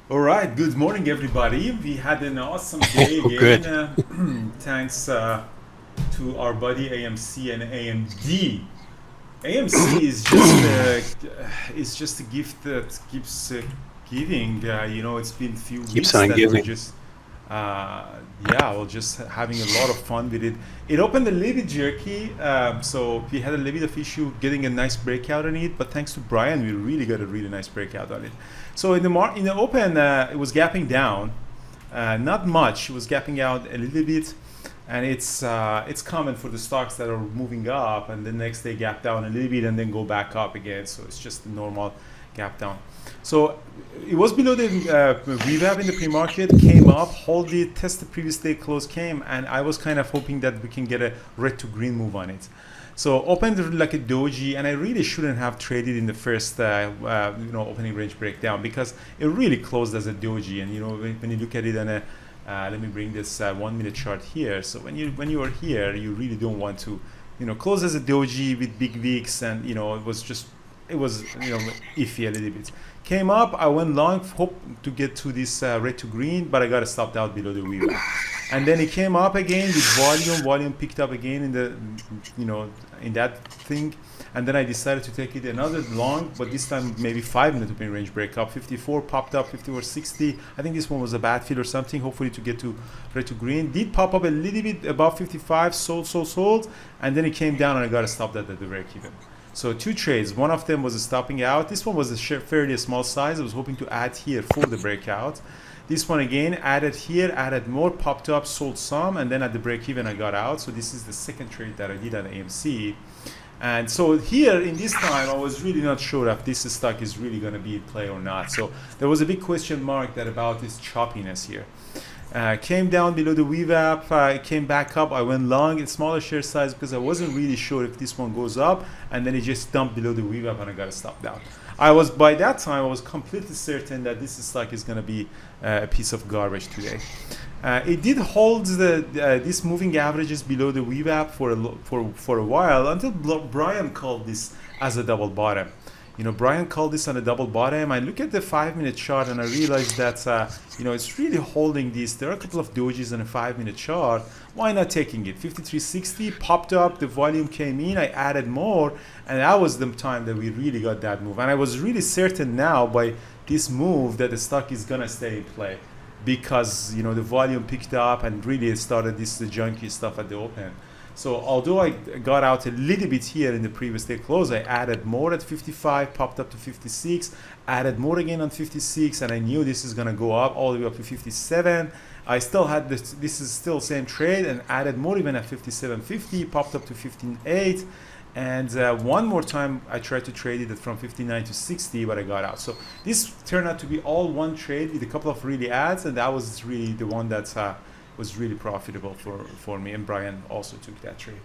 All right, good morning, everybody. We had an awesome day Oh, again. good. Thanks to our buddy AMC and AMD. AMC is just a gift that keeps giving. It's been a few Keeps weeks on that we're giving. just we're just having a lot of fun with it. It opened a little bit jerky, so we had a little bit of issue getting a nice breakout on it. But thanks to Brian, we really got a really nice breakout on it. So in the open, it was gapping down, not much. It was gapping out a little bit, and it's common for the stocks that are moving up and the next day gap down a little bit and then go back up again. So it's just a normal gap down. So it was below the revamp in the pre-market, came up, hold it, test the previous day close, came, and I was kind of hoping that we can get a red to green move on it. So opened like a doji, and I really shouldn't have traded in the first opening range breakdown because it really closed as a doji. And when you look at it on a let me bring this 1 minute chart here. So when you are here, you really don't want to close as a doji with big wicks, and it was iffy a little bit. Came up, I went long, hope to get to this red to green, but I got stopped out below the VWAP. And then it came up again with volume picked up again in the in that thing, and then I decided to take it another long, but this time maybe 5 minute open range breakup. 54 popped up, 54.60. I think this one was a bad fill or something. Hopefully to get to red to green. Did pop up a little bit above 55, sold, and then it came down and I got stopped at the break even. So two trades. One of them was stopping out. This one was a fairly small size. I was hoping to add here for the breakout. This one again added here, added more, popped up, sold some, and then at the break even I got out. So this is the second trade that I did at AMC. And so here in this time I was really not sure if this stock is really going to be in play or not. So there was a big question mark that about this choppiness here. Came down below the VWAP, came back up. I went long in smaller share size because I wasn't really sure if this one goes up, and then it just dumped below the VWAP and I got to stop down. By that time I was completely certain that this stock is going to be a piece of garbage today. It did hold these moving averages below the VWAP for a while until Brian called this as a double bottom. Brian called this on a double bottom. I look at the 5 minute chart and I realized that it's really holding this. There are a couple of dojis on a 5 minute chart. Why not taking it? 53.60 popped up, the volume came in, I added more, and that was the time that we really got that move. And I was really certain now by this move that the stock is gonna stay in play because the volume picked up and really it started this junky stuff at the open. So although I got out a little bit here in the previous day close, I added more at 55, popped up to 56, added more again on 56, and I knew this is gonna go up all the way up to 57. I still had this is still same trade, and added more even at 57.50, popped up to 15.8, and one more time I tried to trade it from 59 to 60, but I got out. So this turned out to be all one trade with a couple of really ads, and that was really the one that was really profitable for me, and Brian also took that trade.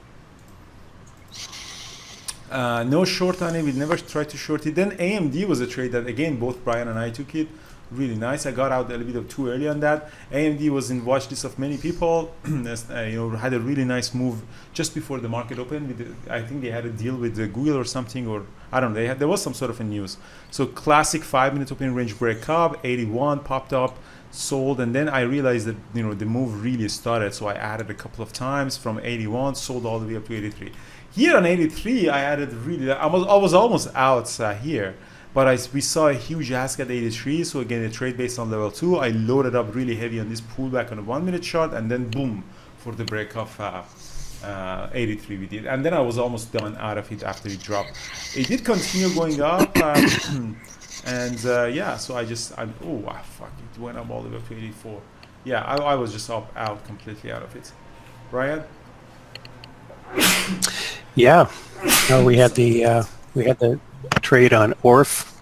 No short on it. We never tried to short it. Then AMD was a trade that again both Brian and I took it. Really nice. I got out a little bit of too early on that. AMD was in watch list of many people. Had a really nice move just before the market opened. I think they had a deal with Google or something, or I don't know. There was some sort of a news. So classic 5 minute opening range breakup. 81 popped up, sold, and then I realized that the move really started. So I added a couple of times from 81, sold all the way up to 83. Here on 83, I added really. I was almost out here. But we saw a huge ask at 83, so again a trade based on level 2. I loaded up really heavy on this pullback on a 1 minute chart, and then boom for the break of 83 we did. And then I was almost done out of it after it dropped. It did continue going up, and so fuck, it went up all the way up to 84. Yeah, I was just out completely out of it. Ryan? Yeah. No, we had the trade on ORF,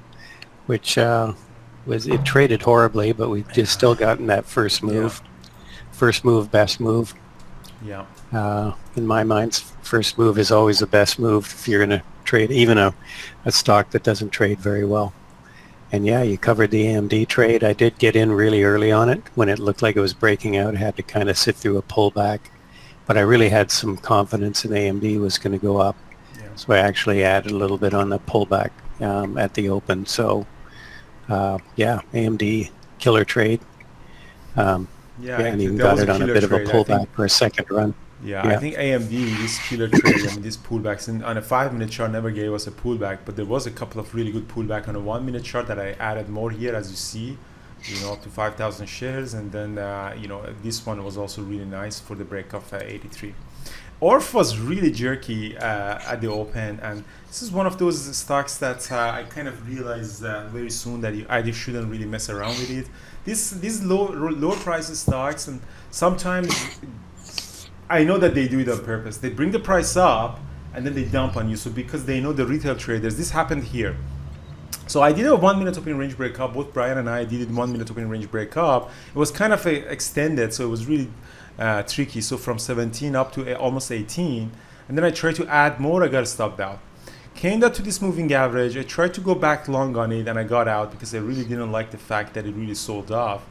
which it traded horribly, but we just still gotten that first move. Yeah. First move, best move. Yeah. In my mind, first move is always the best move if you're going to trade even a stock that doesn't trade very well. And yeah, you covered the AMD trade. I did get in really early on it when it looked like it was breaking out. I had to kind of sit through a pullback, but I really had some confidence in AMD was going to go up. Yeah. So I actually added a little bit on the pullback at the open. So AMD killer trade. Yeah, And even that got was a it on a killer bit of a trade. I think. pullback for a second run. Yeah, I Yeah. think AMD, this killer trade, I mean, these pullbacks on a 5-minute chart never gave us a pullback, but there was a couple of really good pullback on a 1-minute chart that I added more here, as you see, up to 5,000 shares. And then, this one was also really nice for the break of 83. ORF was really jerky at the open, and this is one of those stocks that I kind of realized very soon that I just shouldn't really mess around with it. These lower prices stocks, and sometimes I know that they do it on purpose. They bring the price up and then they dump on you. So because they know the retail traders, this happened here. So I did a 1-minute opening range breakup. Both Brian and I did it 1-minute opening range breakup. It was kind of extended, so it was really tricky. So from 17 up to almost 18, and then I tried to add more. I got stopped out. Came down to this moving average. I tried to go back long on it, and I got out because I really didn't like the fact that it really sold off.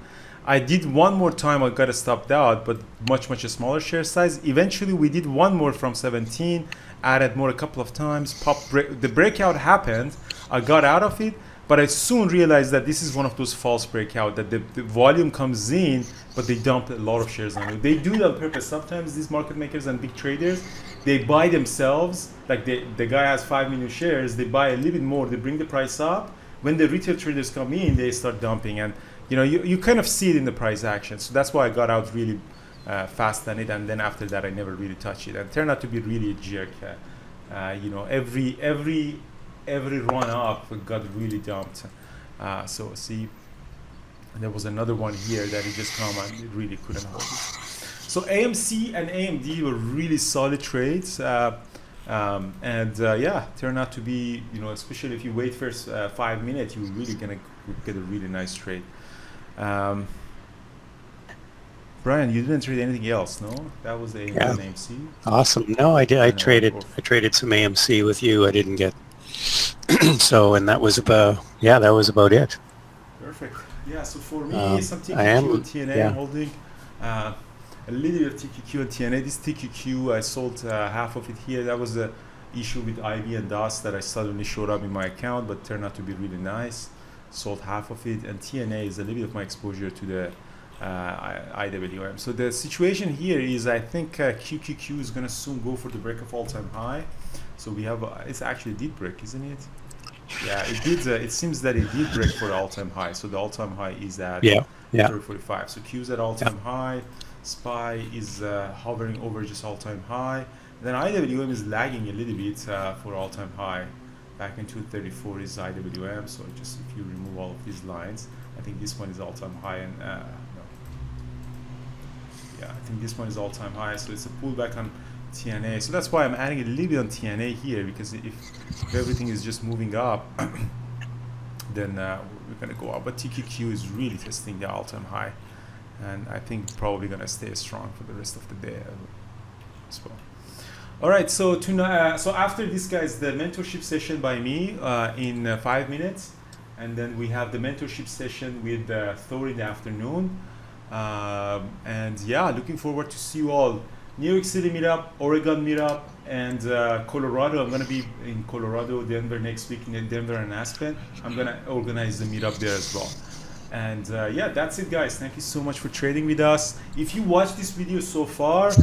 I did one more time, I got stopped out, but much smaller share size. Eventually, we did one more from 17, added more a couple of times. The breakout happened. I got out of it, but I soon realized that this is one of those false breakout, that the volume comes in, but they dump a lot of shares on it. They do it on purpose. Sometimes these market makers and big traders, they buy themselves, like the guy has 5 million shares, they buy a little bit more, they bring the price up. When the retail traders come in, they start dumping, and you kind of see it in the price action. So that's why I got out really fast on it, and then after that I never really touched it, and it turned out to be really a jerk. Every run up got really dumped. So see, there was another one here that it just come and it really couldn't hold it. So AMC and AMD were really solid trades. Turned out to be, especially if you wait first 5 minutes, you're really gonna get a really nice trade. Brian, you didn't trade anything else, no? That was the AMD and AMC. Awesome. No, I did. I traded some AMC with you. I didn't get so, and that was about it. Perfect. Yeah. So for me, some TQQ and TNA I'm holding. A little bit of TQQ and TNA. This TQQ, I sold half of it here. That was the issue with IB and DOS that I suddenly showed up in my account, but turned out to be really nice. Sold half of it, and TNA is a little bit of my exposure to the IWM. So the situation here is, I think QQQ is going to soon go for the break of all-time high. So we have, it's actually did break, isn't it? Yeah, it did. It seems that it did break for the all-time high. So the all-time high is at 345. So Q's at all-time high. SPY is hovering over just all-time high. Then IWM is lagging a little bit for all-time high. Back in 234 is IWM. So just if you remove all of these lines, I think this one is all-time high, and I think this one is all-time high. So it's a pullback on TNA. So that's why I'm adding a little bit on TNA here, because if everything is just moving up, then we're gonna go up. But TQQ is really testing the all-time high, and I think probably gonna stay strong for the rest of the day as well. All right, so so after this, guys, the mentorship session by me in 5 minutes, and then we have the mentorship session with Thor in the afternoon. Looking forward to see you all. New York City meetup, Oregon meetup, and Colorado. I'm gonna be in Colorado, Denver next week, in Denver and Aspen. I'm gonna organize the meetup there as well. And that's it, guys. Thank you so much for trading with us. If you watched this video so far,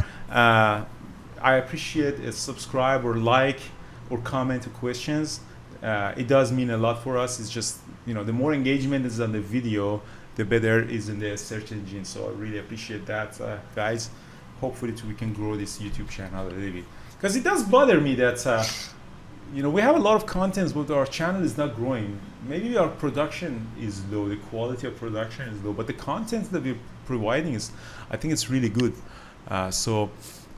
I appreciate a subscribe or like or comment or questions. It does mean a lot for us. It's just, the more engagement is on the video, the better is in the search engine. So I really appreciate that, guys. Hopefully we can grow this YouTube channel a little bit, because it does bother me that we have a lot of contents, but our channel is not growing. Maybe our production is low, the quality of production is low, but the content that we're providing is, I think it's really good.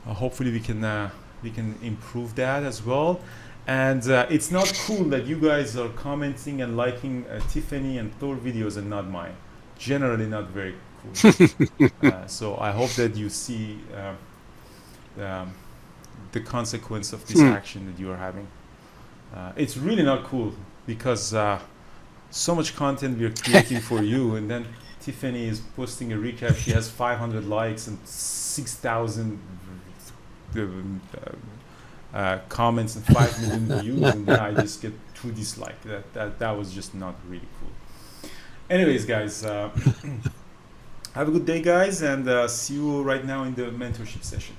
Hopefully we can improve that as well. And it's not cool that you guys are commenting and liking Tiffany and Thor videos and not mine. Generally not very cool. So I hope that you see the consequence of this action that you are having. It's really not cool, because so much content we are creating for you, and then Tiffany is posting a recap. She has 500 likes and 6,000 comments and 5 million views, and then I just get 2 dislikes. That was just not really cool. Anyways, guys, have a good day, guys, and see you right now in the mentorship session.